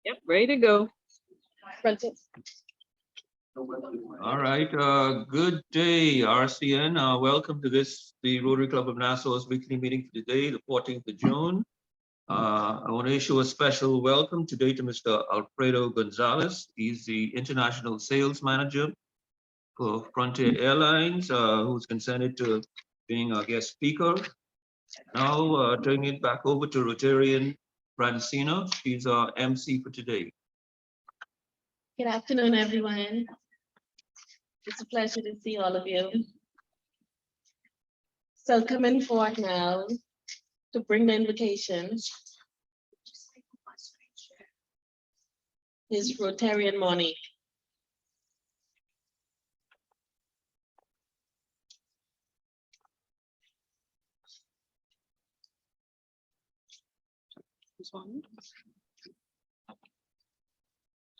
Yep, ready to go. All right, good day, RCN. Welcome to the Rotary Club of Nassau's weekly meeting for today, the 14th of June. I want to issue a special welcome today to Mr. Alfredo Gonzalez. He's the International Sales Manager for Frontier Airlines, who's consented to being our guest speaker. Now, turning it back over to Rotarian Francina. She's our MC for today. Good afternoon, everyone. It's a pleasure to see all of you. So coming forward now to bring the invitation is Rotarian Monique. Who's on?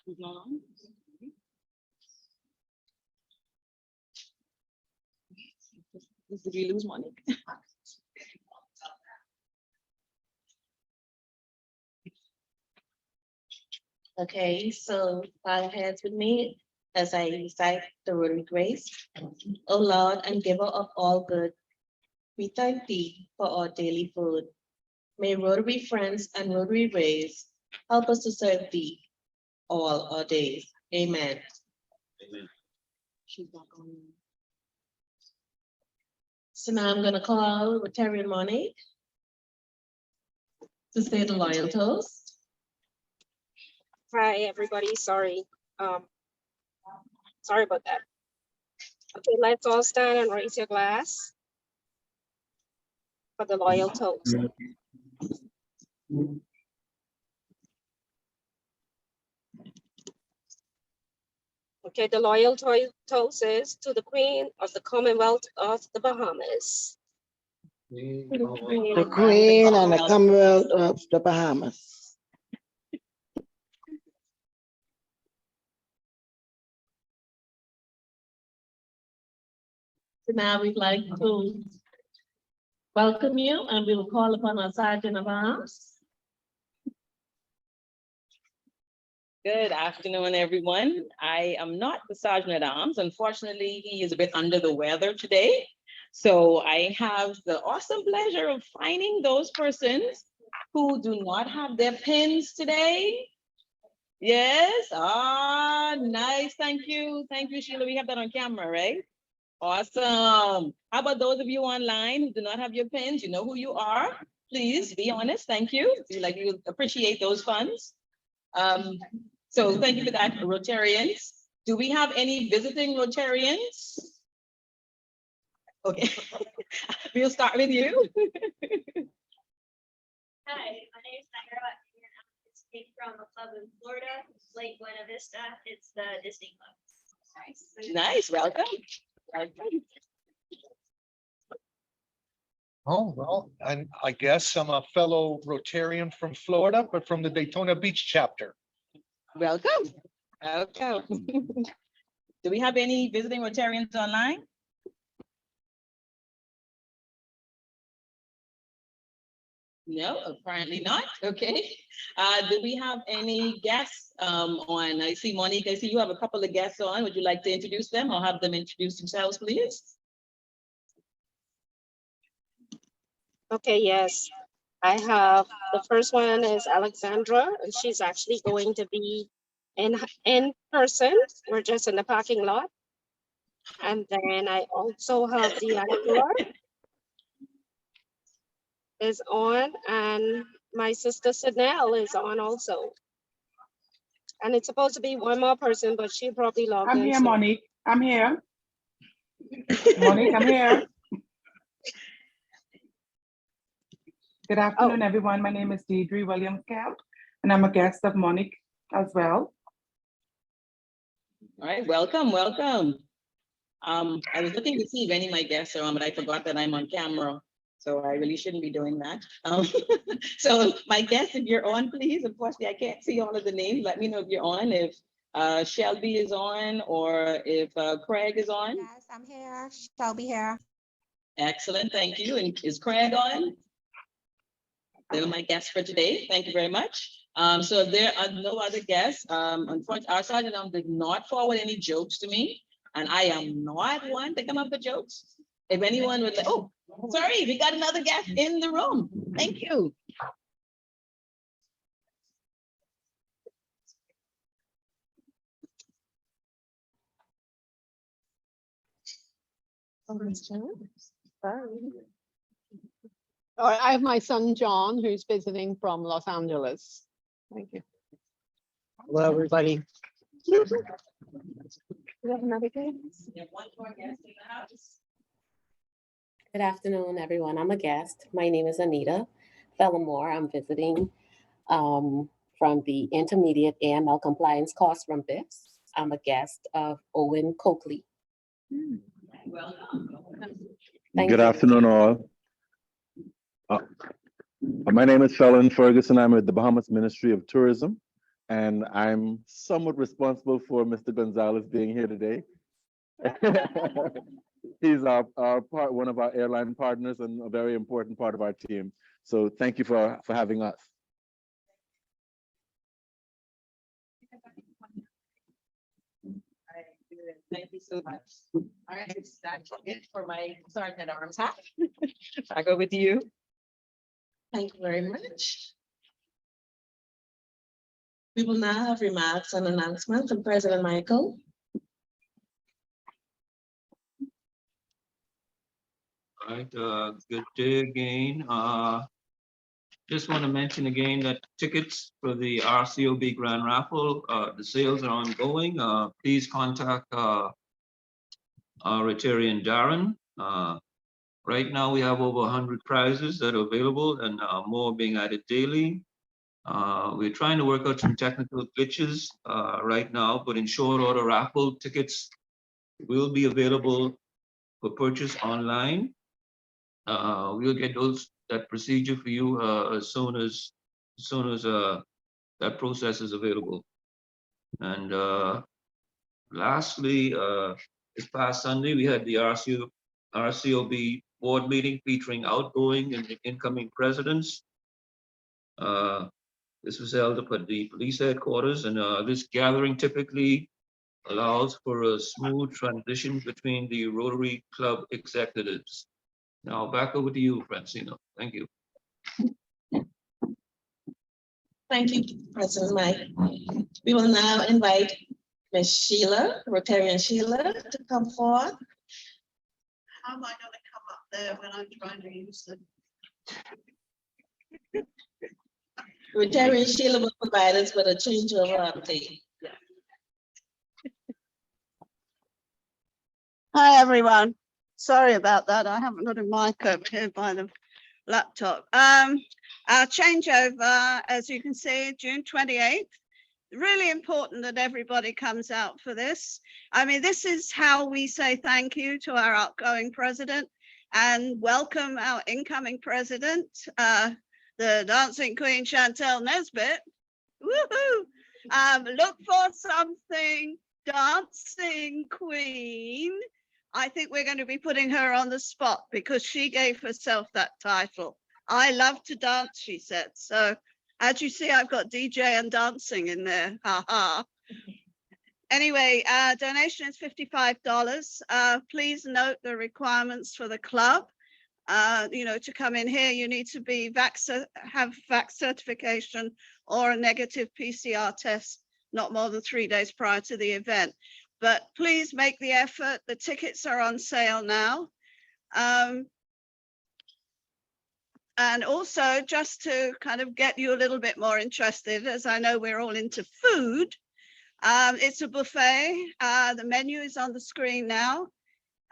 Who's not on? Did we lose Monique? Okay, so bow heads with me as I recite the Rotary Grace. O Lord and giver of all good, we thank thee for our daily food. May Rotary friends and Rotary ways help us to serve thee all our days. Amen. Amen. She's back on. So now I'm gonna call Rotarian Monique to say the loyal toast. Hi, everybody. Sorry. Sorry about that. Okay, let's all stand and raise your glass for the loyal toast. Okay, the loyal toast is to the Queen of the Commonwealth of the Bahamas. The Queen and the Commonwealth of the Bahamas. So now we'd like to welcome you and we will call upon our Sergeant of Arms. Good afternoon, everyone. I am not the Sergeant at Arms. Unfortunately, he is a bit under the weather today. So I have the awesome pleasure of finding those persons who do not have their pins today. Yes, nice, thank you. Thank you, Sheila. We have that on camera, right? Awesome. How about those of you online who do not have your pins? You know who you are. Please be honest. Thank you. You appreciate those funds. So thank you for that, Rotarians. Do we have any visiting Rotarians? Okay, we'll start with you. Hi, my name is Naira, and I'm participating from a club in Florida, Lake Buena Vista. It's the Disney Club. Nice, welcome. Oh, well, I guess I'm a fellow Rotarian from Florida, but from the Daytona Beach chapter. Welcome. Welcome. Do we have any visiting Rotarians online? No, apparently not. Okay. Do we have any guests on? I see Monique, I see you have a couple of guests on. Would you like to introduce them or have them introduce themselves, please? Okay, yes. I have, the first one is Alexandra, and she's actually going to be in person. We're just in the parking lot. And then I also have D'Angela is on, and my sister Sidnell is on also. And it's supposed to be one more person, but she probably logged in. I'm here, soon. Monique. I'm here. Monique, I'm here. Good afternoon, everyone. My name is Deidre Williams-Kell, and I'm a guest of Monique as well. All right, welcome, welcome. I was looking to see if any of my guests are on, but I forgot that I'm on camera. So I really shouldn't be doing that. So my guests, if you're on, please, unfortunately, I can't see all of the names. Let me know if you're on, if Shelby is on, or if Craig is on. Yes, I'm here. Shelby here. Excellent, thank you. And is Craig on? They're my guests for today. Thank you very much. So there are no other guests. Unfortunately, our sergeant did not forward any jokes to me, and I am not one to come up with jokes. If anyone would like, oh, sorry, we got another guest in the room. Thank you. All right, I have my son, John, who's visiting from Los Angeles. Thank you. Hello, everybody. We have one more guest in the house. Good afternoon, everyone. I'm a guest. My name is Anita Fellamore. I'm visiting from the Intermediate AML Compliance course from BIPS. I'm a guest of Owen Coakley. Welcome. Thank Good you. afternoon, all. My name is Felon Ferguson. I'm with the Bahamas Ministry of Tourism, and I'm somewhat responsible for Mr. Gonzalez being here today. He's one of our airline partners and a very important part of our team. So thank you for having us. Thank you so much. All right, that's it for my sergeant at arms hat. I go with you. Thank you very much. We will now have remarks and announcements from President Michael. All right, good day again. Just want to mention again that tickets for the RCOB Grand Raffle, the sales are ongoing. Please contact our Rotarian Darren. Right now we have over 100 prizes that are available and more being added daily. We're trying to work out some technical glitches right now, but in short order, raffle tickets will be available for purchase online. We'll get that procedure for you as soon as that process is available. And lastly, this past Sunday, we had the RCOB board meeting featuring outgoing and incoming presidents. This was held up at the police headquarters, and this gathering typically allows for a smooth transition between the Rotary Club executives. Now back over to you, Francina. Thank you. Thank you, President Mike. We will now invite Ms. Sheila, Rotarian Sheila, to come forward. How am I going to come up there when I'm trying to use them? Rotarian Sheila will provide us with a changeover update. Hi, everyone. Sorry about that. I haven't got a mic over here by the laptop. Our changeover, as you can see, June 28th. Really important that everybody comes out for this. I mean, this is how we say thank you to our outgoing president and welcome our incoming president, the dancing queen Chantel Nesbitt. Woohoo! Look for something, dancing queen. I think we're going to be putting her on the spot because she gave herself that title. I love to dance, she said. So as you see, I've got DJ and dancing in there. Ha ha. Anyway, donation is $55. Please note the requirements for the club. To come in here, you need to be have vax certification or a negative PCR test, not more than 3 days prior to the event. But please make the effort. The tickets are on sale now. And also, just to kind of get you a little bit more interested, as I know we're all into food, it's a buffet. The menu is on the screen now.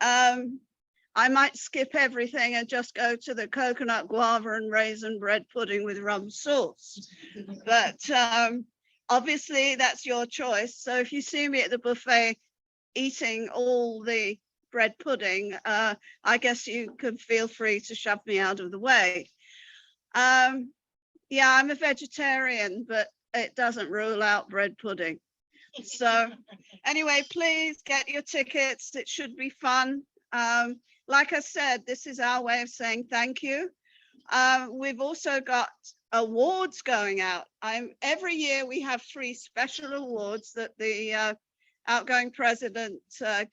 I might skip everything and just go to the coconut guava and raisin bread pudding with rum sauce. But obviously, that's your choice. So if you see me at the buffet eating all the bread pudding, I guess you could feel free to shove me out of the way. Yeah, I'm a vegetarian, but it doesn't rule out bread pudding. So anyway, please get your tickets. It should be fun. Like I said, this is our way of saying thank you. We've also got awards going out. Every year we have 3 special awards that the outgoing president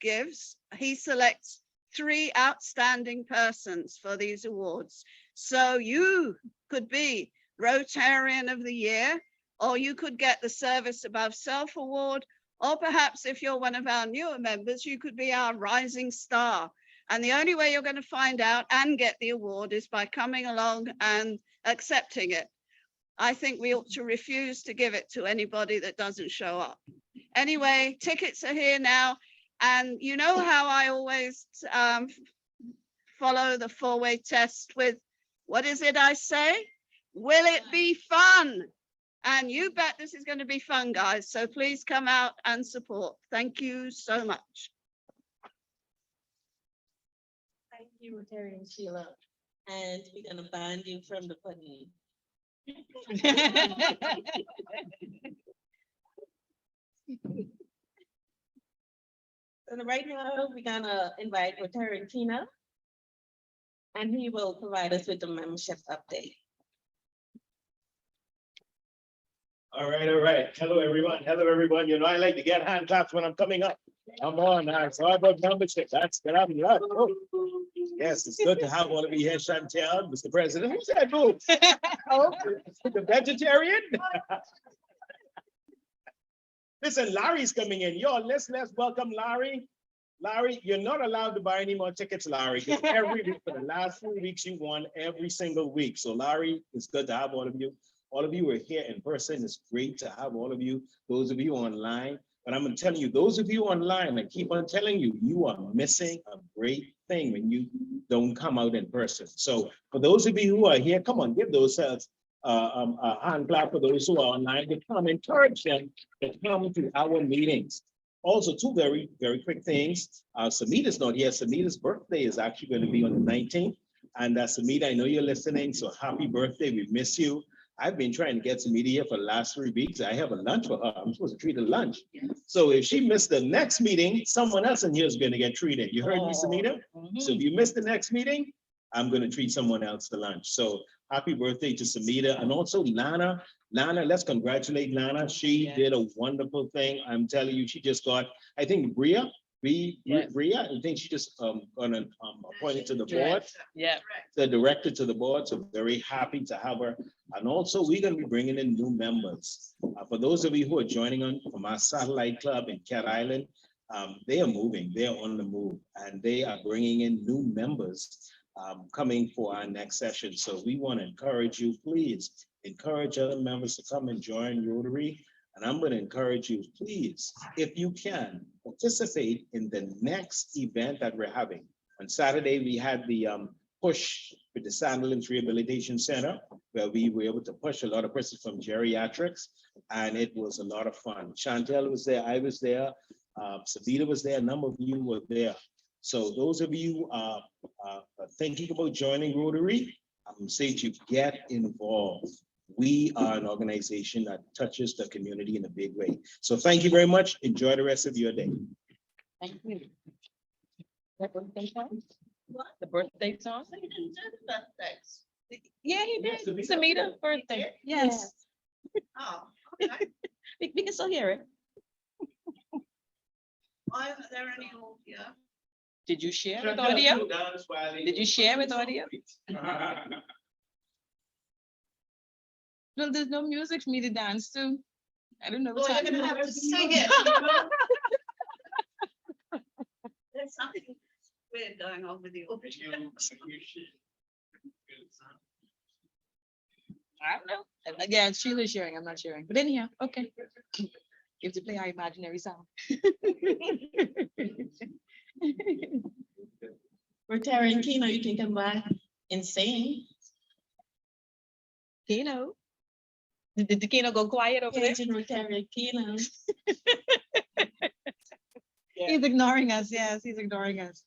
gives. He selects 3 outstanding persons for these awards. So you could be Rotarian of the Year, or you could get the Service Above Self Award, or perhaps if you're one of our newer members, you could be our Rising Star. And the only way you're going to find out and get the award is by coming along and accepting it. I think we ought to refuse to give it to anybody that doesn't show up. Anyway, tickets are here now. And you know how I always follow the 4-way test with, what is it I say? Will it be fun? And you bet this is going to be fun, guys. So please come out and support. Thank you so much. Thank you, Rotarian Sheila. And we're gonna ban you from the pudding. So right now, we're gonna invite Rotarian Tina, and he will provide us with the membership update. All right, all right. Hello, everyone. Hello, everyone. You know, I like to get hand claps when I'm coming up. Come on, now. It's all about membership. That's good. Oh. Yes, it's good to have all of you here, Chantel, Mr. President. Who's that? Who? Oh, the vegetarian? Listen, Larry's coming in. Yo, let's welcome Larry. Larry, you're not allowed to buy any more tickets, Larry, because every week for the last 3 weeks, you won every single week. So Larry, it's good to have all of you. All of you are here in person. It's great to have all of you. Those of you online. But I'm telling you, those of you online, I keep on telling you, you are missing a great thing when you don't come out in person. So for those of you who are here, come on, give those a hand clap for those who are online to come. Encourage them to come to our meetings. Also, 2 very, very quick things. Samita's not here. Samita's birthday is actually going to be on the 19th. And Samita, I know you're listening, so happy birthday. We miss you. I've been trying to get Samita here for the last 3 weeks. I have a lunch for her. I'm supposed to treat her lunch. So if she missed the next meeting, someone else in here is going to get treated. You heard me, Samita? So if you missed the next meeting, I'm going to treat someone else to lunch. So happy birthday to Samita. And also Lana. Lana, let's congratulate Lana. She did a wonderful thing. I'm telling you, she just got, I think, Bria, I think she just got appointed to the board. Yeah. The director to the board, so very happy to have her. And also, we're going to be bringing in new members. For those of you who are joining on from our satellite club in Cat Island, they are moving, they are on the move, and they are bringing in new members coming for our next session. So we want to encourage you, please encourage other members to come and join Rotary. And I'm going to encourage you, please, if you can, participate in the next event that we're having. On Saturday, we had the push with the Sandilands Rehabilitation Center, where we were able to push a lot of persons from geriatrics, and it was a lot of fun. Chantel was there, I was there, Sabita was there, a number of you were there. So those of you are thinking about joining Rotary, I'm saying to you, get involved. We are an organization that touches the community in a big way. So thank you very much. Enjoy the rest of your day. Thank you. The birthday song? We didn't do the birthdays. Yeah, he did. Samita's birthday. Yes. Oh, okay. We can still hear it. Why aren't there any audio? Did you share with audio? Did you share with audio? No, there's no music for me to dance to. I don't know. Well, you're gonna have to sing it. There's something weird going on with the audio. I don't know. Again, Sheila's sharing. I'm not sharing. But anyhow, okay. You have to play our imaginary song. Rotarian Keno, you can come by and sing. Keno. Did the Keno go quiet over there? Agent Rotarian Keno. He's ignoring us. Yes, he's ignoring us.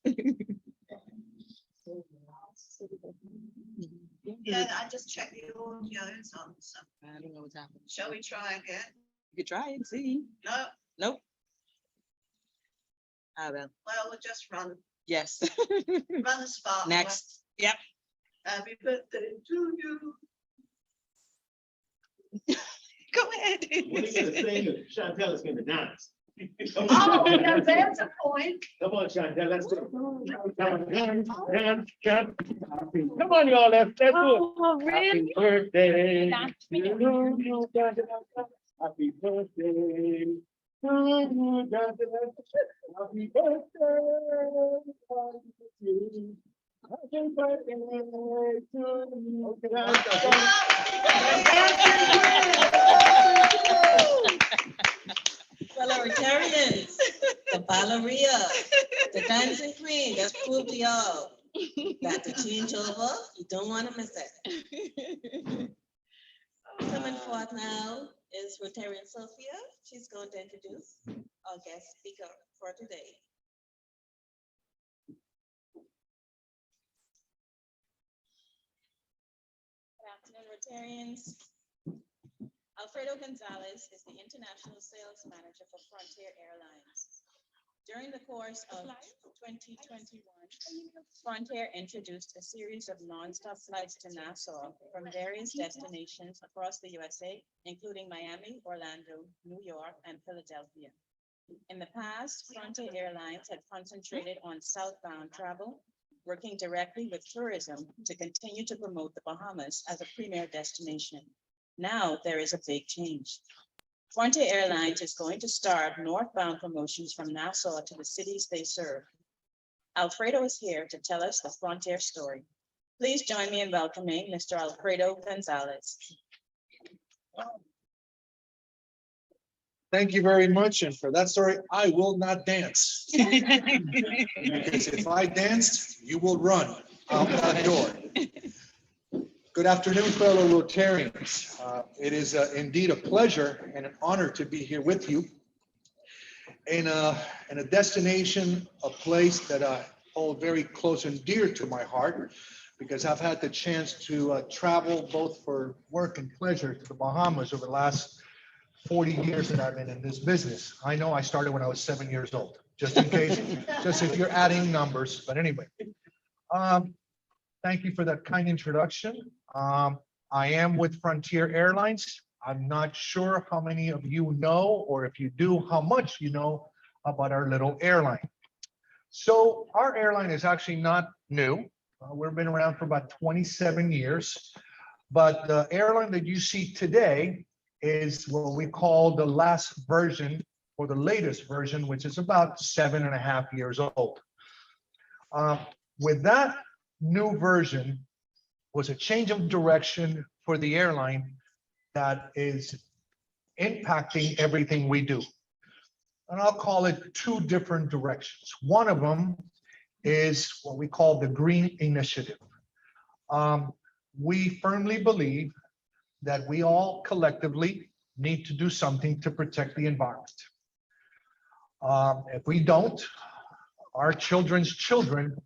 Yeah, I just checked the audio is on. So I don't know what's happening. shall we try again? You could try it, see. No, Nope. Ah, well, well, we'll just run yes. the spark. Next. Yep. Happy birthday to you. Go ahead. When they gonna sing, Chantel is gonna dance. Come Oh, on, now there's a point. Come on, Chantel, let's do it. Come on, y'all, let's do it. Oh, Happy really? birthday. Dance me. Happy birthday. Happy birthday. Happy birthday to you. Fellow Rotarians, the Balleria, the dancing queen, just proved to y'all that the changeover, you don't want to miss it. Coming forth now is Rotarian Sophia. She's going to introduce our guest speaker for today. Good afternoon, Rotarians. Alfredo Gonzalez is the International Sales Manager for Frontier Airlines. During the course of 2021, Frontier introduced a series of nonstop flights to Nassau from various destinations across the USA, including Miami, Orlando, New York, and Philadelphia. In the past, Frontier Airlines had concentrated on southbound travel, working directly with tourism to continue to promote the Bahamas as a premier destination. Now there is a big change. Frontier Airlines is going to start northbound promotions from Nassau to the cities they serve. Alfredo is here to tell us the Frontier story. Please join me in welcoming Mr. Alfredo Gonzalez. Thank you very much. And for that story, I will not dance. Because if I danced, you will run out that door. Good afternoon, fellow Rotarians. It is indeed a pleasure and an honor to be here with you in a destination, a place that I hold very close and dear to my heart, because I've had the chance to travel both for work and pleasure to the Bahamas over the last 40 years that I've been in this business. I know I started when I was 7 years old, just in case, just if you're adding numbers, but anyway. Thank you for that kind introduction. I am with Frontier Airlines. I'm not sure how many of you know, or if you do, how much you know about our little airline. So our airline is actually not new. We've been around for about 27 years, but the airline that you see today is what we call the last version or the latest version, which is about 7.5 years old. With that new version was a change of direction for the airline that is impacting everything we do. And I'll call it two different directions. One of them is what we call the Green Initiative. We firmly believe that we all collectively need to do something to protect the environment. If we don't, our children's children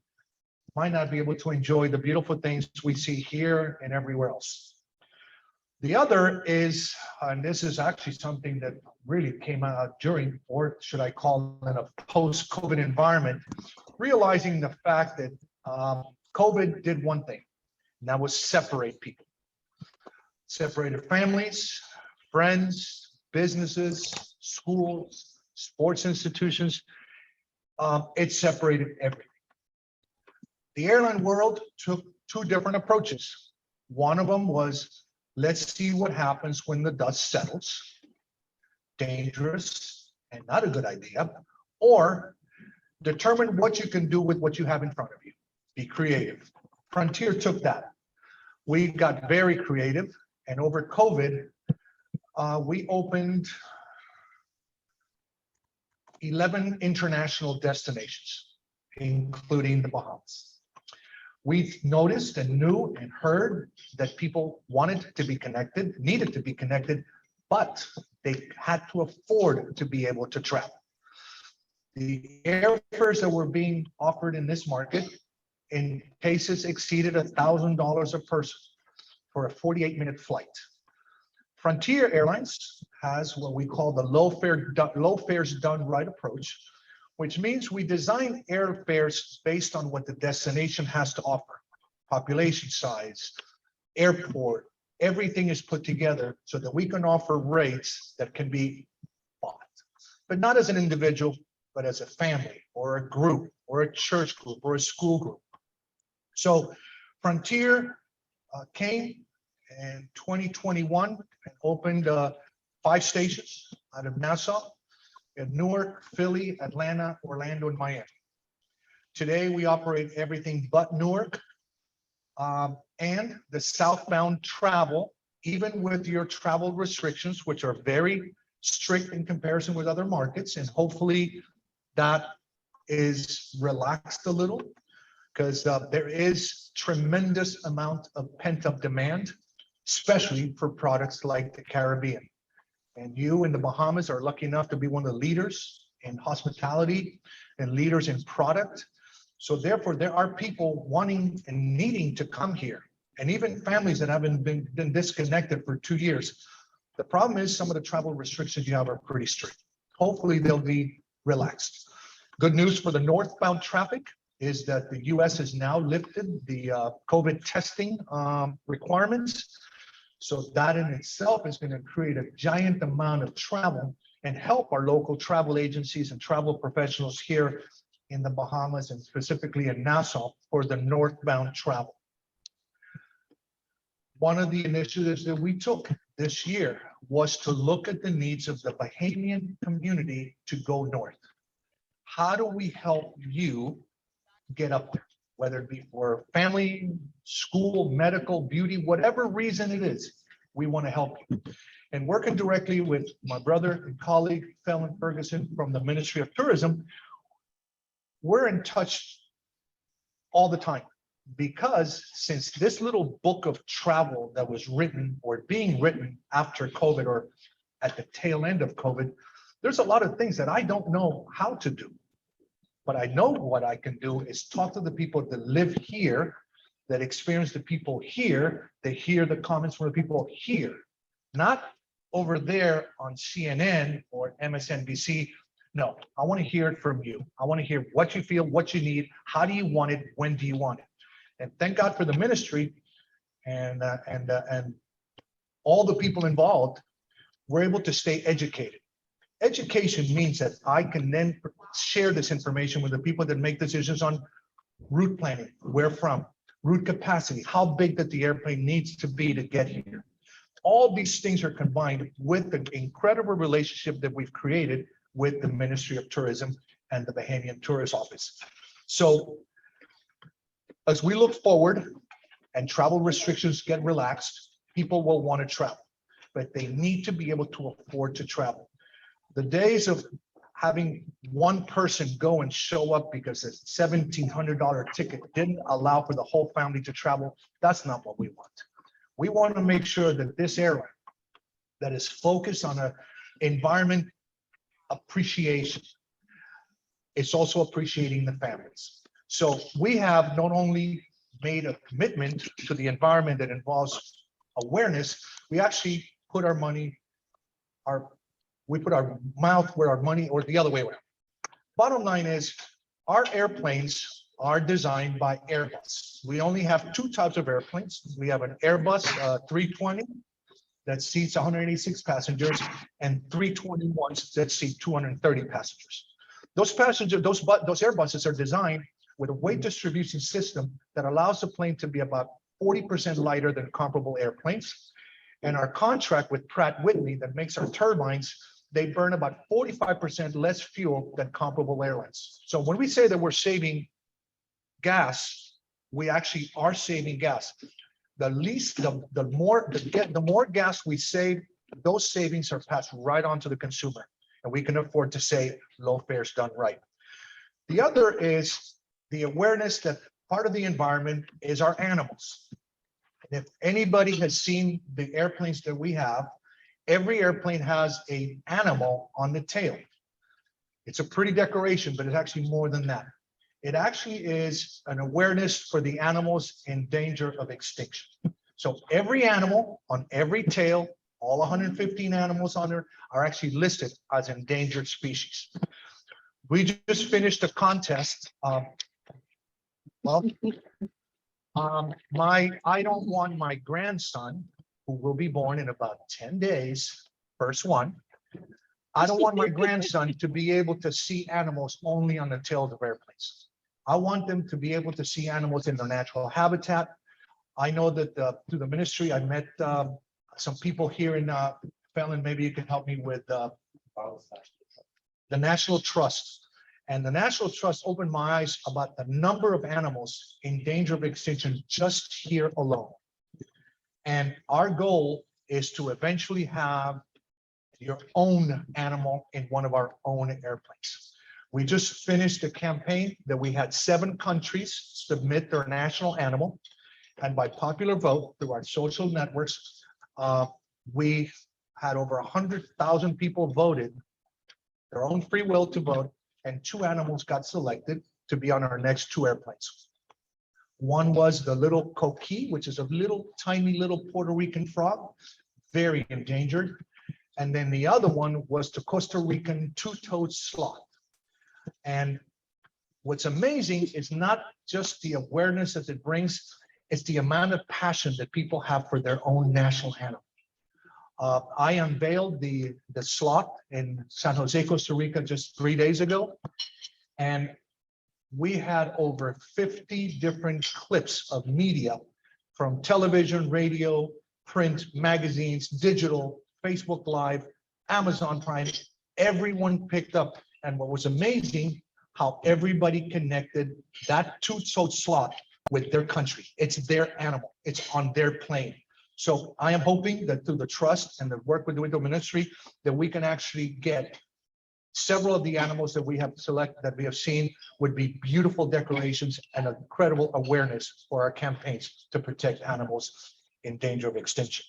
might not be able to enjoy the beautiful things we see here and everywhere else. The other is, and this is actually something that really came out during, or should I call it a post-COVID environment, realizing the fact that COVID did one thing, and that was separate people. Separated families, friends, businesses, schools, sports institutions. It separated everything. The airline world took two different approaches. One of them was, let's see what happens when the dust settles. Dangerous and not a good idea. Or determine what you can do with what you have in front of you. Be creative. Frontier took that. We got very creative, and over COVID, we opened 11 international destinations, including the Bahamas. We've noticed and knew and heard that people wanted to be connected, needed to be connected, but they had to afford to be able to travel. The airfares that were being offered in this market in cases exceeded $1,000 a person for a 48-minute flight. Frontier Airlines has what we call the low fares done right approach, which means we design airfares based on what the destination has to offer: population size, airport, everything is put together so that we can offer rates that can be bought, but not as an individual, but as a family or a group or a church group or a school group. So Frontier came in 2021 and opened 5 stations out of Nassau, in Newark, Philly, Atlanta, Orlando, and Miami. Today, we operate everything but Newark, and the southbound travel, even with your travel restrictions, which are very strict in comparison with other markets, and hopefully that is relaxed a little, because there is tremendous amount of pent-up demand, especially for products like the Caribbean. And you in the Bahamas are lucky enough to be one of the leaders in hospitality and leaders in product. So therefore, there are people wanting and needing to come here, and even families that haven't been disconnected for 2 years. The problem is some of the travel restrictions you have are pretty strict. Hopefully they'll be relaxed. Good news for the northbound traffic is that the US has now lifted the COVID testing requirements. So that in itself is going to create a giant amount of travel and help our local travel agencies and travel professionals here in the Bahamas and specifically in Nassau for the northbound travel. One of the initiatives that we took this year was to look at the needs of the Bahamian community to go north. How do we help you get up there, whether it be for family, school, medical, beauty, whatever reason it is, we want to help you. And working directly with my brother and colleague, Felon Ferguson from the Ministry of Tourism, we're in touch all the time, because since this little book of travel that was written or being written after COVID or at the tail end of COVID, there's a lot of things that I don't know how to do. But I know what I can do is talk to the people that live here, that experience the people here, that hear the comments from the people here, not over there on CNN or MSNBC. No, I want to hear it from you. I want to hear what you feel, what you need, how do you want it, when do you want it? And thank God for the ministry and all the people involved. We're able to stay educated. Education means that I can then share this information with the people that make decisions on route planning, where from, route capacity, how big that the airplane needs to be to get here. All these things are combined with the incredible relationship that we've created with the Ministry of Tourism and the Bahamian Tourist Office. So as we look forward and travel restrictions get relaxed, people will want to travel, but they need to be able to afford to travel. The days of having one person go and show up because a $1,700 ticket didn't allow for the whole family to travel, that's not what we want. We want to make sure that this airline that is focused on an environment appreciation, it's also appreciating the families. So we have not only made a commitment to the environment that involves awareness, we actually put our money, we put our mouth where our money, or the other way around. Bottom line is, our airplanes are designed by Airbus. We only have 2 types of airplanes. We have an Airbus 320 that seats 186 passengers and 321s that seat 230 passengers. Those Airbuses are designed with a weight distribution system that allows the plane to be about 40% lighter than comparable airplanes. And our contract with Pratt Whitney that makes our turbines, they burn about 45% less fuel than comparable airlines. So when we say that we're saving gas, we actually are saving gas. The more gas we save, those savings are passed right on to the consumer, and we can afford to say low fares done right. The other is the awareness that part of the environment is our animals. And if anybody has seen the airplanes that we have, every airplane has an animal on the tail. It's a pretty decoration, but it's actually more than that. It actually is an awareness for the animals in danger of extinction. So every animal on every tail, all 115 animals on there, are actually listed as endangered species. We just finished a contest. I don't want my grandson, who will be born in about 10 days, first one. I don't want my grandson to be able to see animals only on the tails of airplanes. I want them to be able to see animals in their natural habitat. I know that through the ministry, I met some people here in Felon. Maybe you can help me with the National Trust. And the National Trust opened my eyes about the number of animals in danger of extinction just here alone. And our goal is to eventually have your own animal in one of our own airplanes. We just finished a campaign that we had 7 countries submit their national animal. And by popular vote through our social networks, we had over 100,000 people voted their own free will to vote, and 2 animals got selected to be on our next 2 airplanes. One was the little coqui, which is a little tiny little Puerto Rican frog, very endangered. And then the other one was the Costa Rican two-toed sloth. And what's amazing is not just the awareness that it brings, it's the amount of passion that people have for their own national animal. I unveiled the sloth in San Jose, Costa Rica just 3 days ago. And we had over 50 different clips of media from television, radio, print, magazines, digital, Facebook Live, Amazon Prime. Everyone picked up. And what was amazing, how everybody connected that two-toed sloth with their country. It's their animal. It's on their plane. So I am hoping that through the trust and the work with the ministry, that we can actually get several of the animals that we have selected, that we have seen, would be beautiful decorations and incredible awareness for our campaigns to protect animals in danger of extinction.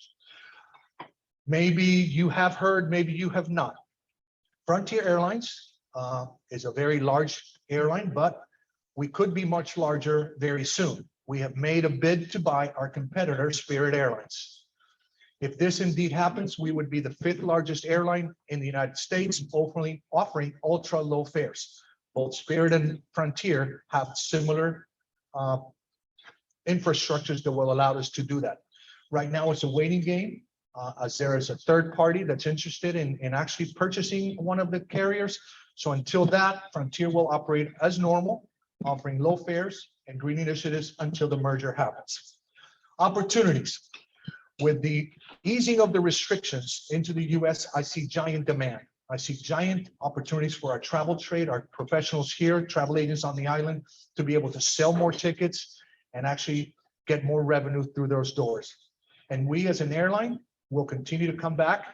Maybe you have heard, maybe you have not. Frontier Airlines is a very large airline, but we could be much larger very soon. We have made a bid to buy our competitor, Spirit Airlines. If this indeed happens, we would be the 5th largest airline in the United States, offering ultra low fares. Both Spirit and Frontier have similar infrastructures that will allow us to do that. Right now, it's a waiting game, as there is a third party that's interested in actually purchasing one of the carriers. So until that, Frontier will operate as normal, offering low fares and green initiatives until the merger happens. Opportunities. With the easing of the restrictions into the US, I see giant demand. I see giant opportunities for our travel trade, our professionals here, travel agents on the island, to be able to sell more tickets and actually get more revenue through those doors. And we as an airline will continue to come back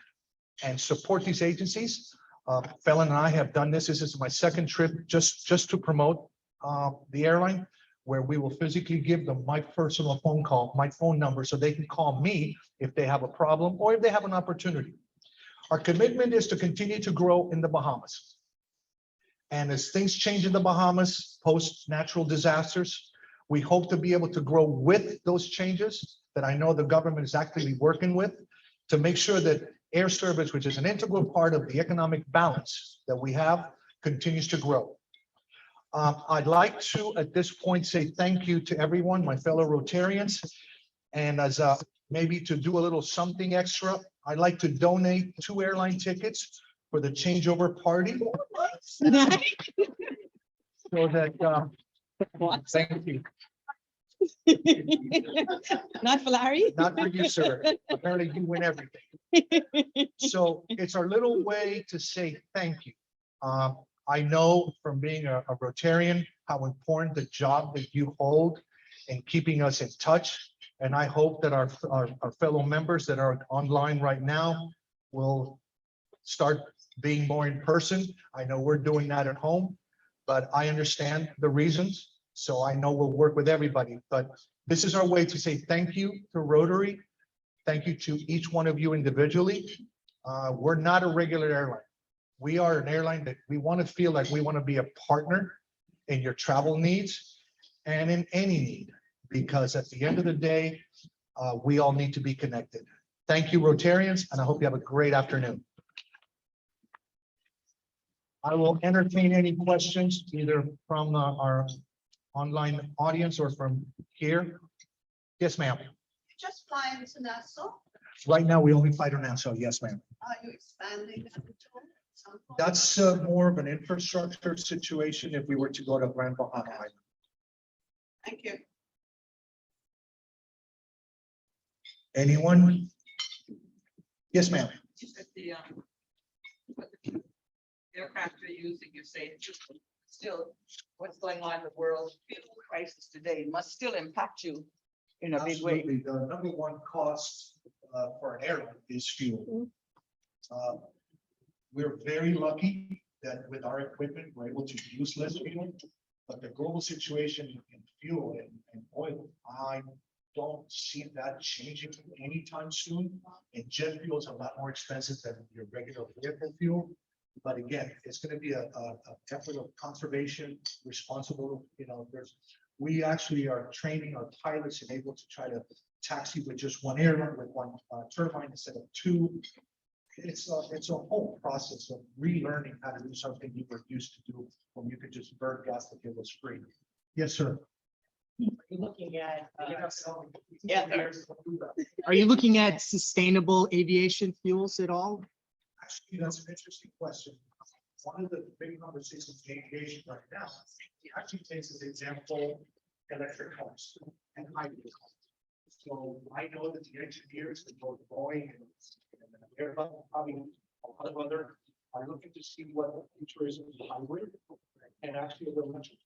and support these agencies. Felon and I have done this. This is my 2nd trip just to promote the airline, where we will physically give them my personal phone call, my phone number, so they can call me if they have a problem or if they have an opportunity. Our commitment is to continue to grow in the Bahamas. And as things change in the Bahamas, post natural disasters, we hope to be able to grow with those changes that I know the government is actively working with, to make sure that air service, which is an integral part of the economic balance that we have, continues to grow. I'd like to, at this point, say thank you to everyone, my fellow Rotarians. And as maybe to do a little something extra, I'd like to donate 2 airline tickets for the changeover party. So that, thank you. Not for Larry? Not for you, sir. Apparently you win everything. So it's our little way to say thank you. I know from being a Rotarian how important the job that you hold in keeping us in touch. And I hope that our fellow members that are online right now will start being more in person. I know we're doing that at home, but I understand the reasons. So I know we'll work with everybody. But this is our way to say thank you to Rotary. Thank you to each one of you individually. We're not a regular airline. We are an airline that we want to feel like we want to be a partner in your travel needs and in any need, because at the end of the day, we all need to be connected. Thank you, Rotarians, and I hope you have a great afternoon. I will entertain any questions either from our online audience or from here. Yes, ma'am. Just flying to Nassau. Right now, we only fly to Nassau. Yes, ma'am. Are you expanding that at all? Some point? That's more of an infrastructure situation if we were to go to Grand Bahama Island. Thank you. Anyone? Yes, ma'am. You said what the aircraft you're using, you say still what's going on in the world crisis today must still impact you in a big way. Absolutely. The number one cost for an airline is fuel. We're very lucky that with our equipment, we're able to use less fuel. But the global situation in fuel and oil, I don't see that changing anytime soon. And jet fuel is a lot more expensive than your regular vehicle fuel. But again, it's going to be a effort of conservation, responsible, we actually are training our pilots and able to try to taxi with just one airline with one turbine instead of two. It's a whole process of relearning how to do something you were used to do when you could just burn gas that it was free. Yes, sir. Looking at, Are you looking at sustainable aviation fuels at all? Actually, that's an interesting question. One of the big conversations in aviation right now, it actually takes as example electric cars and hybrid cars. So I know that the engineers that both Boeing and Airbus, probably a lot of other, are looking to see what the future is of hybrid and actually the electric.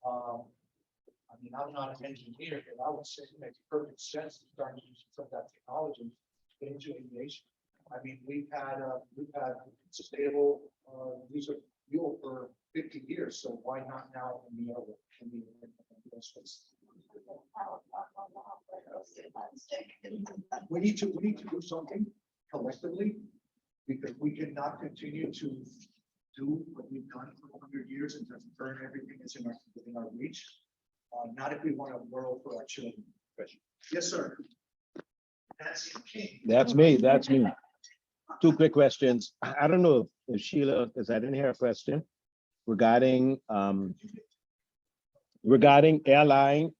I mean, I'm not an engineer, but I would say it makes perfect sense to start using some of that technology into aviation. I mean, we've had sustainable use of fuel for 50 years, so why not now in the space? We need to do something collectively because we cannot continue to do what we've done for 100 years and just burn everything that's within our reach. Not if we want a world for our children. Yes, sir. That's me. Two quick questions. I don't know if Sheila, because I didn't hear a question regarding airline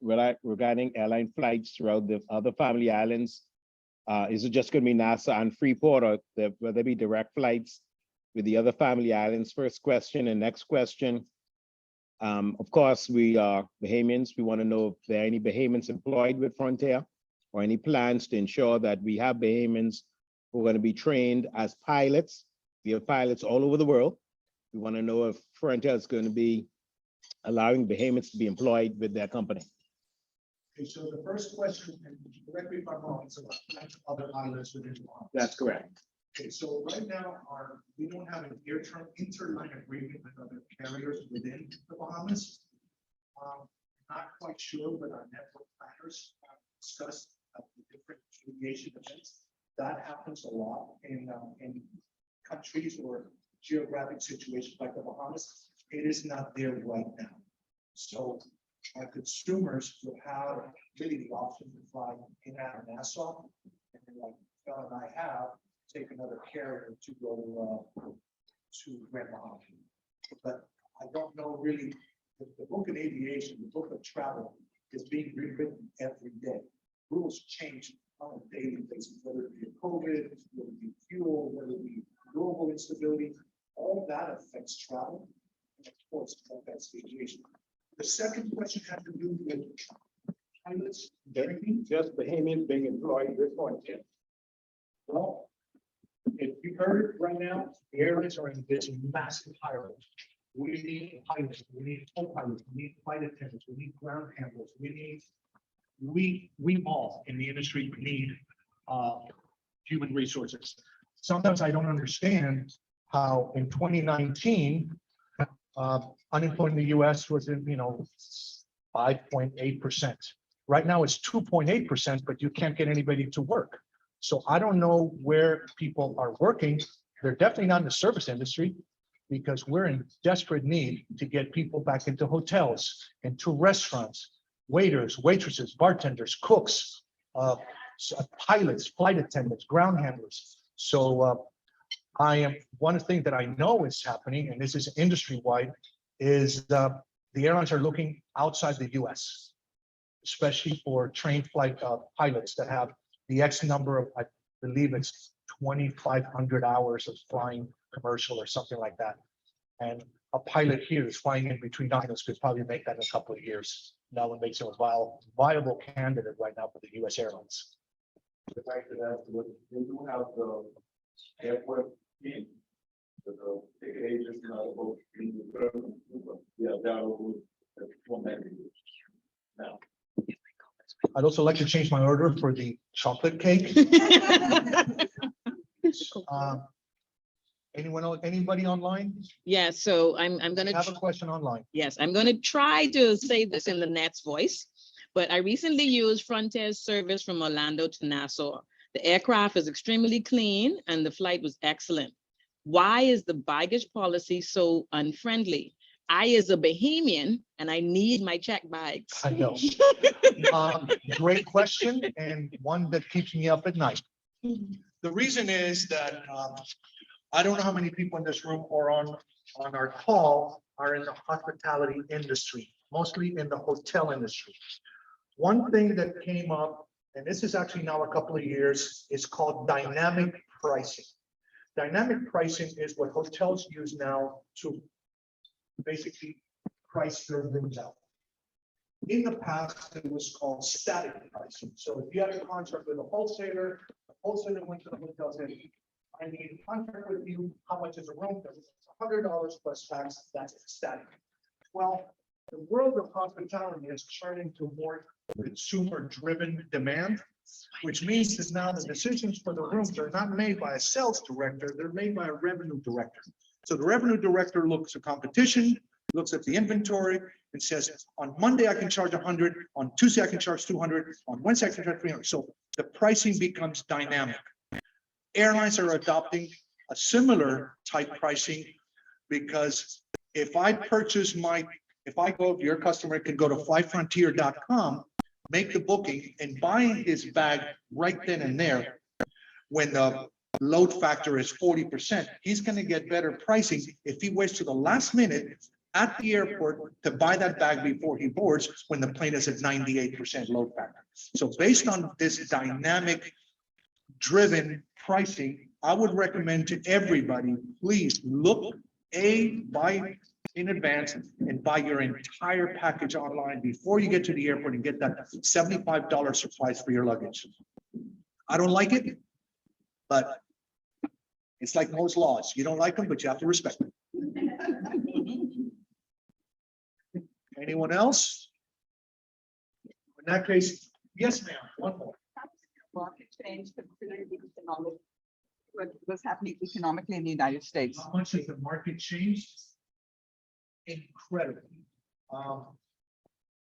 flights throughout the other family islands. Is it just going to be Nassau and Freeport, or will there be direct flights with the other family islands? First question. And next question. Of course, we are Bahamians. We want to know if there are any Bahamians employed with Frontier or any plans to ensure that we have Bahamians who are going to be trained as pilots. We have pilots all over the world. We want to know if Frontier is going to be allowing Bahamians to be employed with their company. Okay, so the first question, and correct me if I'm wrong, it's about other islands within the Bahamas. That's correct. Okay, so right now we don't have an interline agreement with other carriers within the Bahamas. Not quite sure, but our network planners have discussed the different aviation events. That happens a lot in countries or geographic situations like the Bahamas. It is not there right now. So our consumers will have really the option to fly in and out of Nassau. And then like Phil and I have, take another carrier to go to Grand Bahama. But I don't know really, the book of aviation, the book of travel is being rewritten every day. Rules change on a daily basis, whether it be COVID, whether it be fuel, whether it be global instability, all that affects travel. And of course, affects aviation. The second question had to do with pilots. Just Bahamians being employed with Frontier. Well, if you heard it right now, the airlines are in this massive hiring. We need pilots, we need co-pilots, we need flight attendants, we need ground handlers, we all in the industry need human resources. Sometimes I don't understand how in 2019, unemployment in the US was in 5.8%. Right now it's 2.8%, but you can't get anybody to work. So I don't know where people are working. They're definitely not in the service industry because we're in desperate need to get people back into hotels, into restaurants, waiters, waitresses, bartenders, cooks, pilots, flight attendants, ground handlers. So one thing that I know is happening, and this is industry-wide, is the airlines are looking outside the US, especially for trained flight pilots that have the X number of believe it's 2,500 hours of flying commercial or something like that. And a pilot here is flying in between islands could probably make that in a couple of years. That would make him a viable candidate right now for the US Airlines. The fact that they do have the airport team, the ticket agents and all the yeah, down now. I'd also like to change my order for the chocolate cake. Anyone else, anybody online? Yeah, so I'm I gonna. have a question online. Yes, I'm going to try to say this in the Nets voice, but I recently used Frontier's service from Orlando to Nassau. The aircraft is extremely clean and the flight was excellent. Why is the baggage policy so unfriendly? I is a Bahamian and I need my check bags. I know. Great question and one that keeps me up at night. The reason is that I don't know how many people in this room or on our call are in the hospitality industry, mostly in the hotel industry. One thing that came up, and this is actually now a couple of years, is called dynamic pricing. Dynamic pricing is what hotels use now to basically price their rooms out. In the past, it was called static pricing. So if you had a contract with a wholesaler, the wholesaler went to the hotel and said, I need a contract with you, how much is a room? It's $100 plus tax, that's static. Well, the world of hospitality is turning to more consumer-driven demand, which means that now the decisions for the rooms are not made by a sales director, they're made by a revenue director. So the revenue director looks at competition, looks at the inventory, and says, on Monday I can charge 100, on Tuesday I can charge 200, on Wednesday I can charge 300. So the pricing becomes dynamic. Airlines are adopting a similar type pricing because if I purchase if I go, your customer can go to flyfrontier.com, make the booking and buy his bag right then and there. When the load factor is 40%, he's going to get better pricing if he waits to the last minute at the airport to buy that bag before he boards when the plane is at 98% load factor. So based on this dynamic driven pricing, I would recommend to everybody, please look, buy in advance and buy your entire package online before you get to the airport and get that $75 surprise for your luggage. I don't like it, but it's like most laws. You don't like them, but you have to respect them. Anyone else? In that case, yes, ma'am, one more. Market change considering the economic, what's happening economically in the United States. How much has the market changed? Incredibly.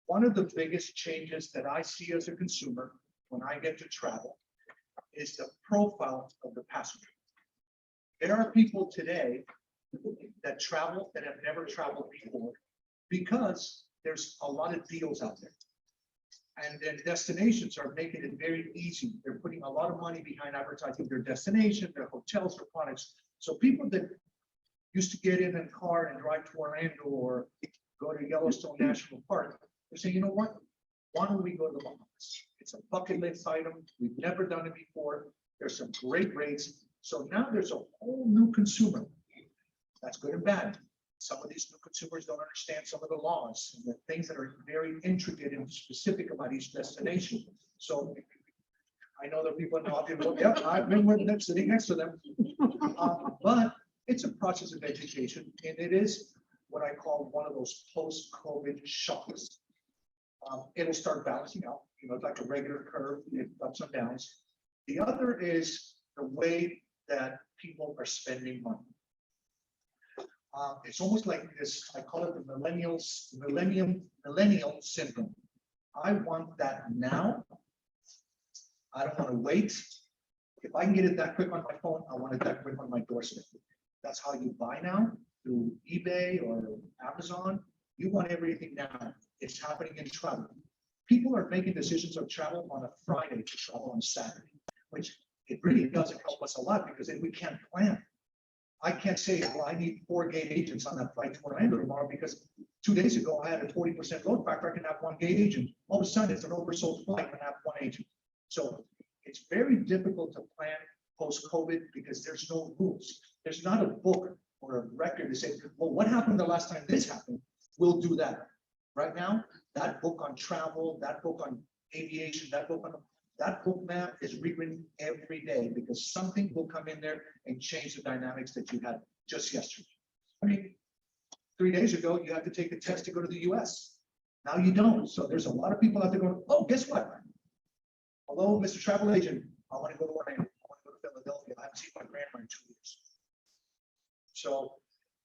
One of the biggest changes that I see as a consumer when I get to travel is the profile of the passenger. There are people today that travel that have never traveled before because there's a lot of deals out there. And then destinations are making it very easy. They're putting a lot of money behind advertising their destination, their hotels, their products. So people that used to get in a car and drive to Orlando or go to Yellowstone National Park, they say, you know what? Why don't we go to the Bahamas? It's a bucket list item. We've never done it before. There's some great rates. So now there's a whole new consumer. That's good and bad. Some of these new consumers don't understand some of the laws and the things that are very intricate and specific about each destination. So I know that people know, yeah, I've been with them, sitting next to them. But it's a process of education, and it is what I call one of those post-COVID shocks. It'll start balancing out, you know, it's like a regular curve, it ups and downs. The other is the way that people are spending money. It's almost like this, I call it the millennial syndrome. I want that now. I don't want to wait. If I can get it that quick on my phone, I want it that quick on my doorstep. That's how you buy now through eBay or Amazon. You want everything now. It's happening in travel. People are making decisions of travel on a Friday to travel on Saturday, which it really doesn't help us a lot because then we can't plan. I can't say, well, I need 4 gate agents on that flight to Orlando tomorrow because 2 days ago I had a 40% load factor. I can have 1 gate agent. All of a sudden it's an oversold flight and have 1 agent. So it It's very difficult to plan post-COVID because there's no rules. There's not a book or a record to say, well, what happened the last time this happened? We'll do that. Right now, that book on travel, that book on aviation, that book map is rewritten every day because something will come in there and change the dynamics that you had just yesterday. I mean, 3 days ago, you had to take a test to go to the US. Now you don't. So there's a lot of people out there going, oh, guess what? Hello, Mr. Travel Agent. I want to go to Orlando. I want to go to Philadelphia. I haven't seen my grandma in 2 years. So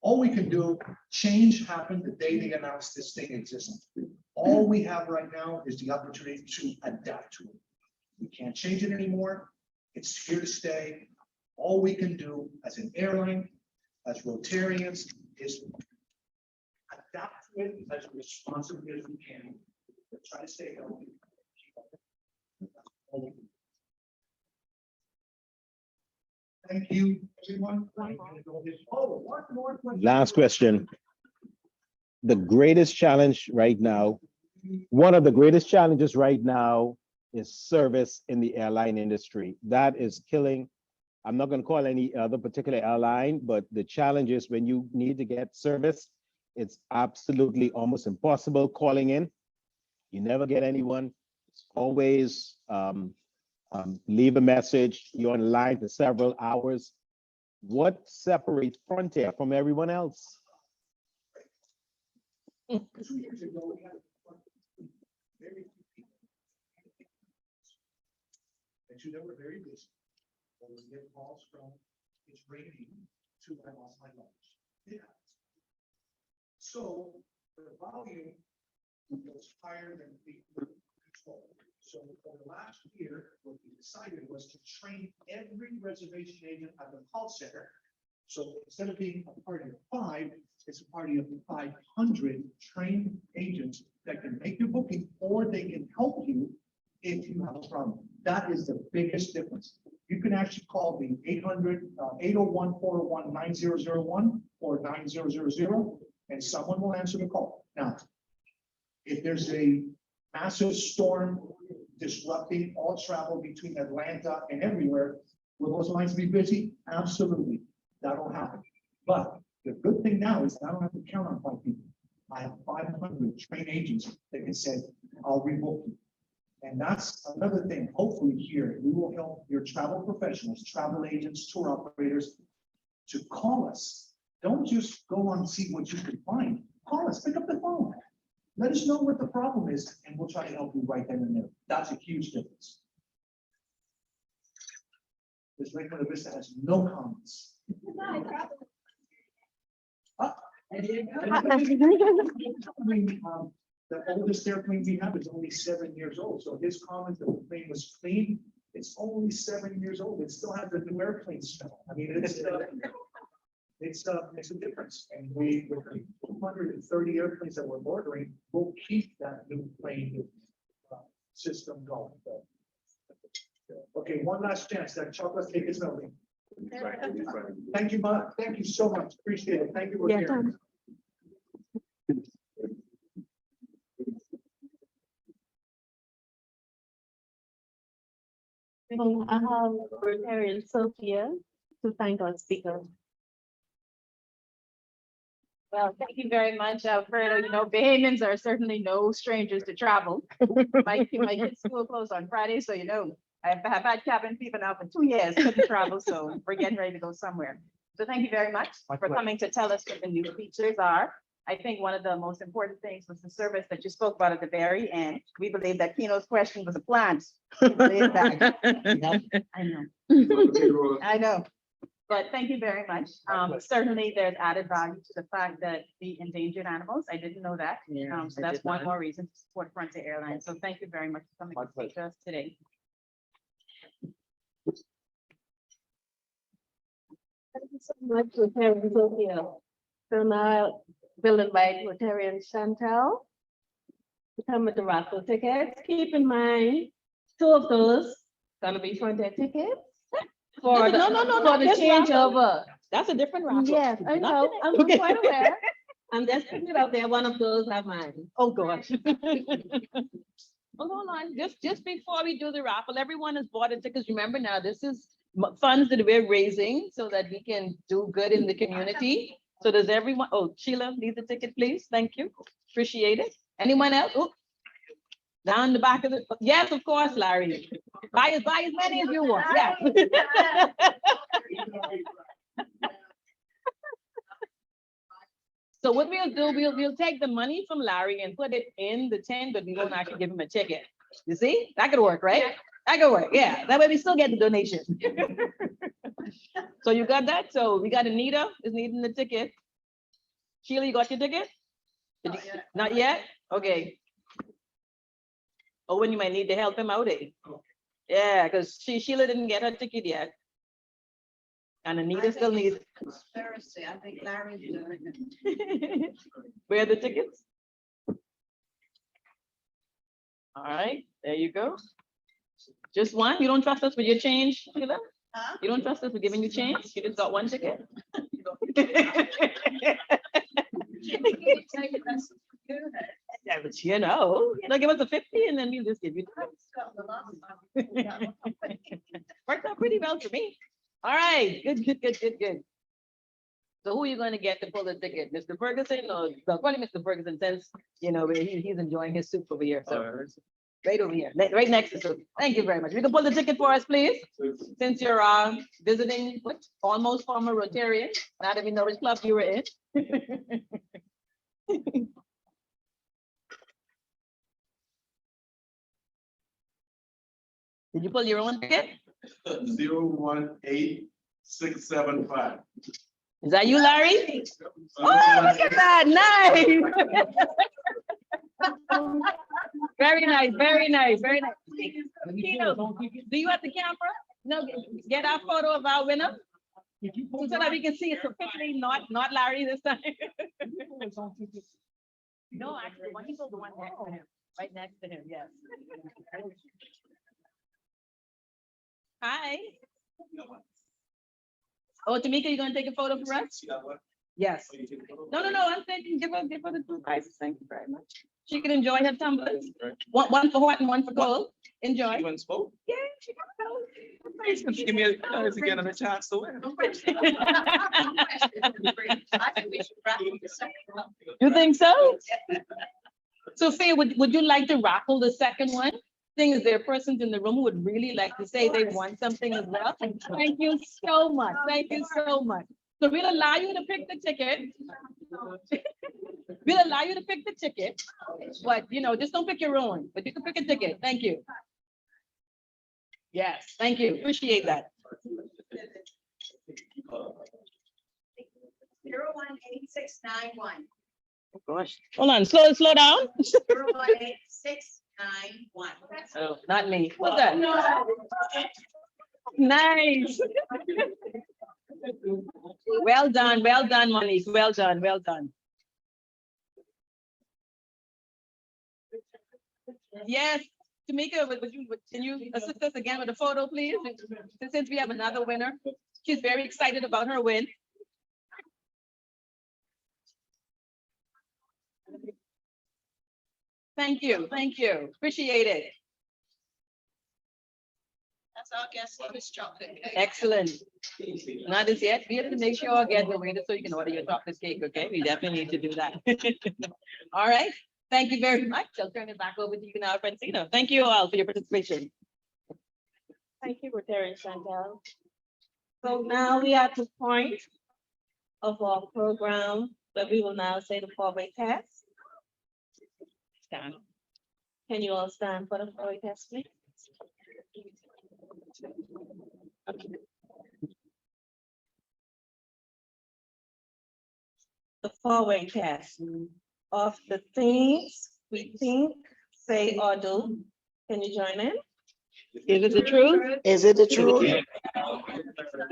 all we can do, change happened the day they announced this thing existed. All we have right now is the opportunity to adapt to it. We can't change it anymore. It's here to stay. All we can do as an airline, as Rotarians, is adapt to it as responsibly as we can. Try to stay healthy. Thank you, everyone. Oh, one more question. Last question. The greatest challenge right now, one of the greatest challenges right now is service in the airline industry. That is killing. I'm not going to call any other particular airline, but the challenge is when you need to get service, it's absolutely almost impossible calling in. You never get anyone. It's always leave a message. You're on line for several hours. What separates Frontier from everyone else? 2 years ago, we had very few people. And they were very busy. But we get calls from, it's raining, I lost my luggage. Yeah. So the volume was higher than we could control. So for the last year, what we decided was to train every reservation agent at the call center. So instead of being a party of 5, it's a party of 500 trained agents that can make your booking or they can help you if you have a problem. That is the biggest difference. You can actually call the 801-401-9001 or 9000 and someone will answer the call. Now, if there's a massive storm disrupting all travel between Atlanta and everywhere, will those lines be busy? Absolutely, that'll happen. But the good thing now is I don't have to count on 5 people. I have 500 trained agents that can say, I'll rebook you. And that's another thing. Hopefully here, we will help your travel professionals, travel agents, tour operators to call us. Don't just go on and see what you can find. Call us, pick up the phone. Let us know what the problem is, and we'll try to help you right then and there. That's a huge difference. This Lake Buena Vista has no comments. The oldest airplane we have is only 7 years old. So his comment that the plane was clean, it's only 7 years old. It still has the new airplane smell. I mean, it's a difference. And we, with the 230 airplanes that we're ordering, we'll keep that new plane system going. Okay, one last chance. That chocolate cake is melting. Thank you, Mark. Thank you so much. Appreciate it. Thank you for sharing. I have Rotarian Sophia to thank our speaker. Well, thank you very much, Alfredo. You know, Bahamians are certainly no strangers to travel. My kids' school closed on Friday, so you know, I've had cabin fever now for 2 years, couldn't travel, so we're getting ready to go somewhere. So thank you very much for coming to tell us what the new features are. I think one of the most important things was the service that you spoke about at the very end. We believe that Keno's question was a plant. We believe that. I know. I know. But thank you very much. Certainly there's added value to the fact that the endangered animals, I didn't know that. So that's one more reason to support Frontier Airlines. So thank you very much for coming to speak to us today. Thank you so much, Rotarian Sophia. So now we'll invite Rotarian Chantel to come with the raffle tickets. Keep in mind, 2 of those gonna be Frontier tickets. For the, for the changeover. That's a different raffle. Yes, I know. I'm quite aware. I'm just putting it out there. One of those have mine. Oh, gosh. Oh, hold on, just before we do the raffle, everyone has bought a ticket. Remember now, this is funds that we're raising so that we can do good in the community. So does everyone, oh, Sheila, leave the ticket, please. Thank you. Appreciate it. Anyone else? Oh, down the back of the, yes, of course, Larry. Buy as many as you want, yeah. So what we'll do, we'll take the money from Larry and put it in the tin, but we won't actually give him a ticket. You see, that could work, right? That could work, yeah. That way we still get the donation. So you got that? So we got Anita is needing the ticket. Sheila, you got your ticket? Not yet? Okay. Oh, when you might need to help him out, eh? Yeah, because Sheila didn't get her ticket yet. And Anita still needs. Thursday, I think Larry's doing it. Where are the tickets? All right, there you go. Just one? You don't trust us with your change, Sheila? Huh? You don't trust us with giving you change? You just got one ticket? Yeah, but you know, give us a 50 and then we'll just give you. Worked out pretty well for me. All right, good. So who are you going to get to pull the ticket? Mr. Ferguson or well, probably Mr. Ferguson, since you know he's enjoying his soup over here. So right over here, right next to soup. Thank you very much. You can pull the ticket for us, please. Since you're visiting what almost former Rotarian, not even know which club you were in. Did you pull your own ticket? 018675. Is that you, Larry? Oh, look at that. Nice. Very nice. Kino, do you have the camera? No, get our photo of our winner. So that we can see it's officially not Larry this time. No, actually, one people, the one next to him, right next to him, yes. Hi. Oh, Tamika, you gonna take a photo for us? Yes. No, I'm thinking, give her the two prizes. Thank you very much. She can enjoy her tumblers. One for hot and one for cold. Enjoy. She went spoke? Yeah, she got those. Give me a chance to win. You think so? Sophia, would you like to raffle the second one? Thing is, there are persons in the room who would really like to say they want something as well. Thank you so much. Thank you so much. So we'll allow you to pick the ticket. We'll allow you to pick the ticket, but just don't pick your own, but you can pick a ticket. Thank you. Yes, thank you. Appreciate that. 018691. Oh, gosh. Hold on, slow down. 018691. Oh, not me. What's that? Nice. Well done, Monique. Well done. Yes, Tamika, can you assist us again with the photo, please? Since we have another winner. She's very excited about her win. Thank you. Appreciate it. That's our guest service chocolate cake. Excellent. Not as yet. We have to make sure I get the waiter so you can order your chocolate cake, okay? We definitely need to do that. All right. Thank you very much. I'll turn it back over to you now, Francina. Thank you all for your participation. Thank you, Rotarian Chantel. So now we are at the point of our program that we will now say the four-way test. Stand. Can you all stand for the four-way test, please? Okay. The four-way test of the things we think, say, or do. Can you join in? Is it the truth? Is it the truth? Is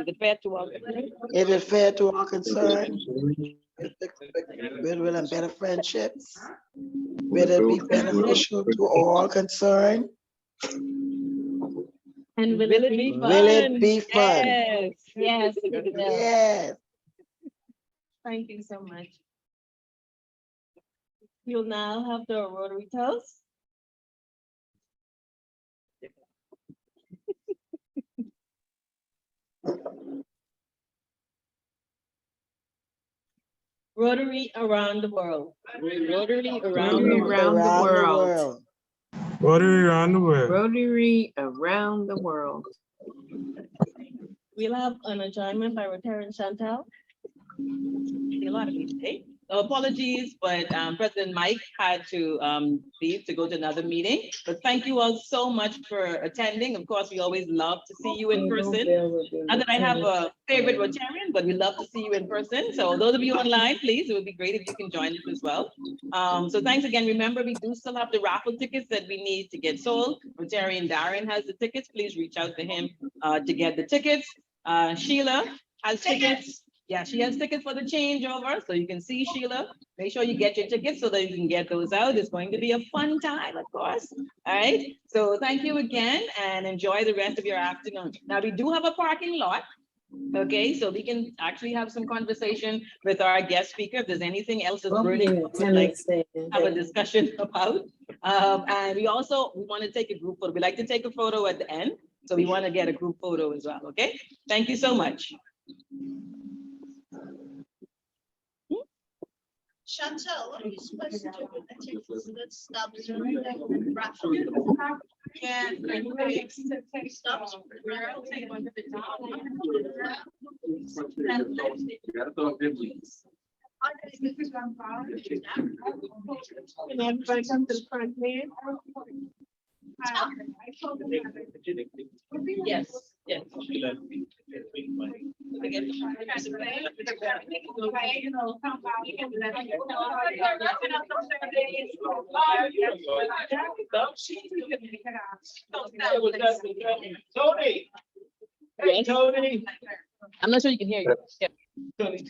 it fair to all? Is it fair to all concerned? Will and better friendships? Will it be beneficial to all concerned? And will it be fun? Will it be fun? Yes. Yes. Thank you so much. You'll now have the rotary toast. Rotary around the world. Rotary around Rotary the world. around the world. Rotary around the world. Rotary around the world. We'll have an adjournment by Rotarian Chantal. A lot of people, eh? So apologies, but President Mike had to leave to go to another meeting. But thank you all so much for attending. Of course, we always love to see you in person. Not that I have a favorite Rotarian, but we love to see you in person. So those of you online, please, it would be great if you can join us as well. So thanks again. Remember, we do still have the raffle tickets that we need to get sold. Rotarian Darren has the tickets. Please reach out to him to get the tickets. Sheila has tickets. Yeah, she has tickets for the changeover, so you can see Sheila. Make sure you get your tickets so that you can get those out. It's going to be a fun time, of course. All right. So thank you again and enjoy the rest of your afternoon. Now we do have a parking lot. Okay, so we can actually have some conversation with our guest speaker. If there's anything else that's burning, like have a discussion about. And we want to take a group photo. We like to take a photo at the end. So we want to get a group photo as well. Okay, thank you so much. Chantal, what are you supposed to do with the tickets that stubs are raffle? Yeah. Stubs. Can everybody come to the front here? Yes, yes. Tony. Hey, Tony. I'm not sure you can hear you. Yeah.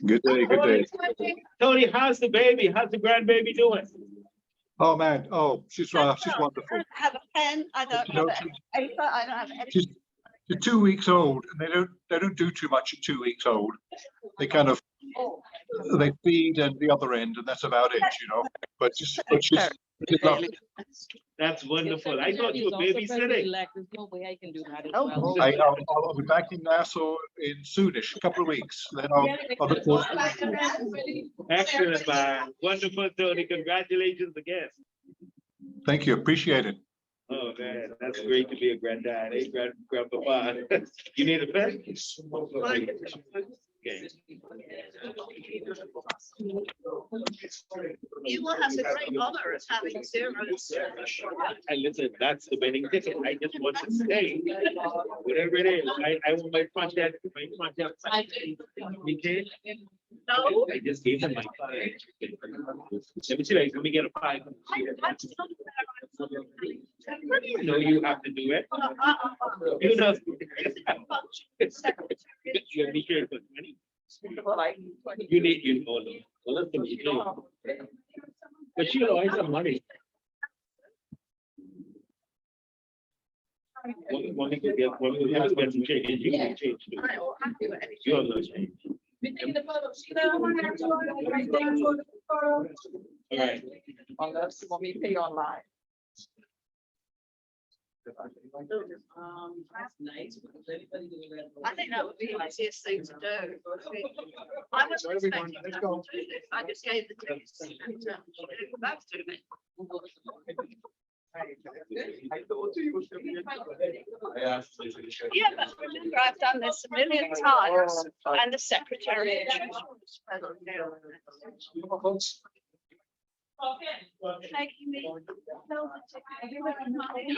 Good day, good day. Tony, how's the baby? How's the grandbaby doing? Oh, man. Oh, she's wonderful. Have a pen, I don't You know, have a paper, I don't have any. She's 2 weeks old, and they don't do too much at 2 weeks old. They kind of they feed and the other end, and that's about it, you know. But she's lovely. That's wonderful. I thought you were babysitting. There's no way I can do that as well. I'll be back in Nassau in soonish, a couple of weeks. Then I'll look forward to it. Excellent, man. Wonderful, Tony. Congratulations again. Thank you, appreciate it. Oh, man, that's great to be a granddad. Hey, grandpapa. You need a pen? Okay. You will have the great honor of having zero. And listen, that's the winning ticket. I just want to stay. Whatever it is, I want my front end. Okay? No. I just gave them my 5. Let me see, like, let me get a 5. You know you have to do it. You know. You need your money. You need you know. Well, listen, you know. But you know, I have money. One thing to get some change. You can change too. You have no change. All right. Unless you want me to pay online. That's nice. I think that would be the easiest thing to do. I was expecting them to do this. I just gave the tickets. That's to me. I thought you was going to Yeah, but remember, I've done this a million times, and the secretary. Making me.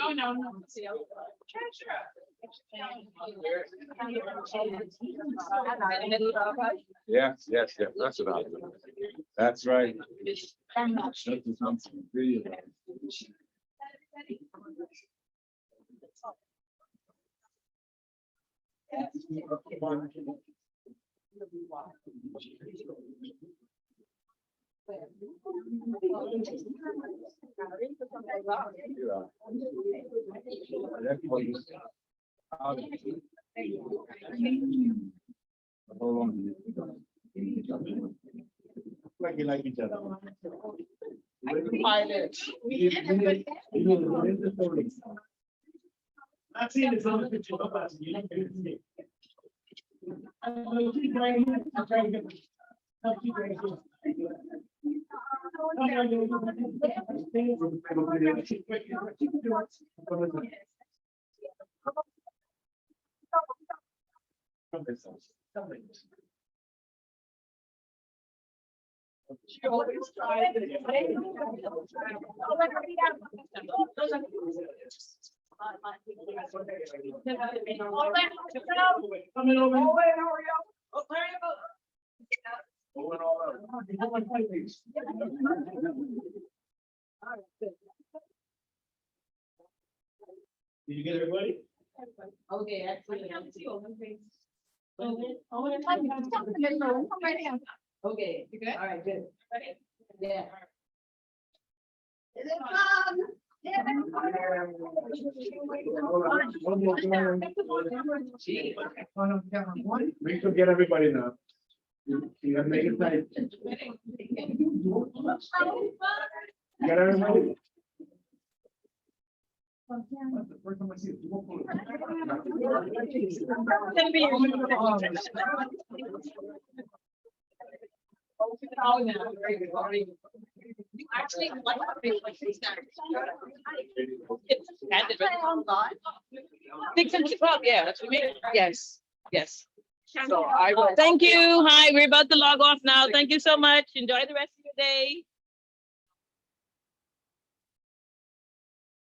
Oh, no, no. Yes, that's about it. That's right. Like you like each other. I can find it. I've seen this on the picture. She always tries to coming over. Oh, wait, hurry up. Oh, hurry up. Did you get everybody? Okay, excellent. Okay, you good? All right, good. Yeah. Is it fun? We could get everybody now. You gotta make it tight. You got everybody? Actually, Six and 12, yeah, that's what we mean. Yes, yes. So I will. Thank you. Hi, we're about to log off now. Thank you so much. Enjoy the rest of your day.